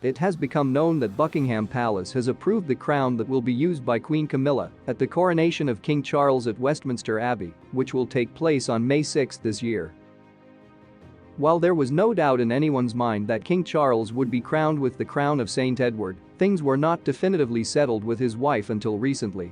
It has become known that Buckingham Palace has approved the crown that will be used by Queen Camilla at the coronation of King Charles at Westminster Abbey, which will take place on May 6 this year. While there was no doubt in anyone's mind that King Charles would be crowned with the crown of St. Edward, things were not definitively settled with his wife until recently.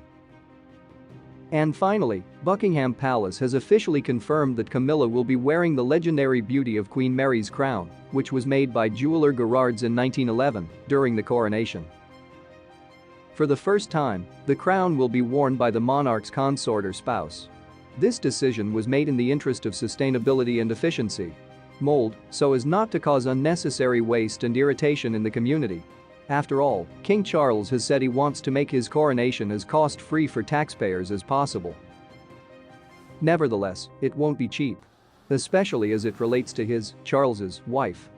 And finally, Buckingham Palace has officially confirmed that Camilla will be wearing the legendary beauty of Queen Mary's crown, which was made by jeweler Gerrard's in 1911 during the coronation. For the first time, the crown will be worn by the monarch's consort or spouse. This decision was made in the interest of sustainability and efficiency. Mold, so as not to cause unnecessary waste and irritation in the community. After all, King Charles has said he wants to make his coronation as cost-free for taxpayers as possible. Nevertheless, it won't be cheap. Especially as it relates to Charles's wife.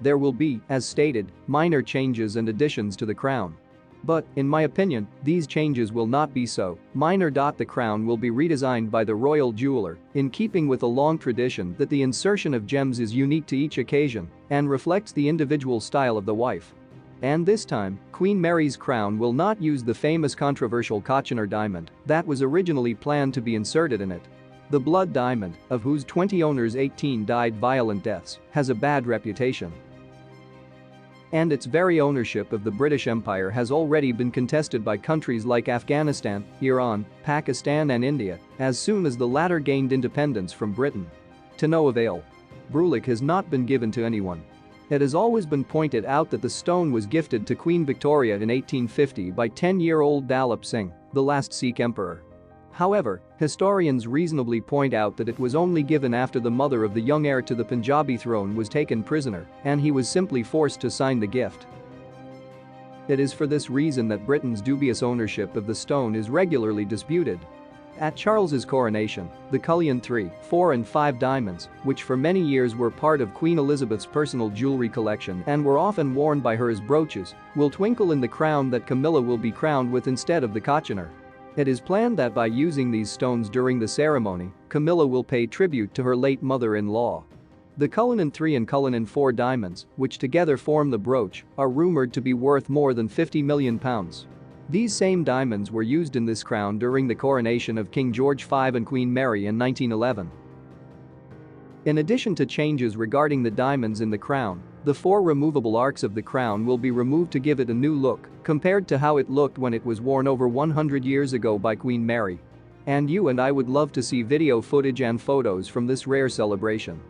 There will be, as stated, minor changes and additions to the crown. But, in my opinion, these changes will not be so minor. The crown will be redesigned by the royal jeweler, in keeping with a long tradition that the insertion of gems is unique to each occasion and reflects the individual style of the wife. And this time, Queen Mary's crown will not use the famous controversial Kochener diamond that was originally planned to be inserted in it. The blood diamond, of whose 20 owners 18 died violent deaths, has a bad reputation. And its very ownership of the British Empire has already been contested by countries like Afghanistan, Iran, Pakistan and India, as soon as the latter gained independence from Britain. To no avail. Brulich has not been given to anyone. It has always been pointed out that the stone was gifted to Queen Victoria in 1850 by 10-year-old Dalip Singh, the last Sikh emperor. However, historians reasonably point out that it was only given after the mother of the young heir to the Punjabi throne was taken prisoner, and he was simply forced to sign the gift. It is for this reason that Britain's dubious ownership of the stone is regularly disputed. At Charles's coronation, the Cullinan 3, 4 and 5 diamonds, which for many years were part of Queen Elizabeth's personal jewelry collection and were often worn by her as brooches, will twinkle in the crown that Camilla will be crowned with instead of the Kochener. It is planned that by using these stones during the ceremony, Camilla will pay tribute to her late mother-in-law. The Cullinan 3 and Cullinan 4 diamonds, which together form the brooch, are rumored to be worth more than £50 million. These same diamonds were used in this crown during the coronation of King George V and Queen Mary in 1911. In addition to changes regarding the diamonds in the crown, the 4 removable arcs of the crown will be removed to give it a new look, compared to how it looked when it was worn over 100 years ago by Queen Mary. And you and I would love to see video footage and photos from this rare celebration.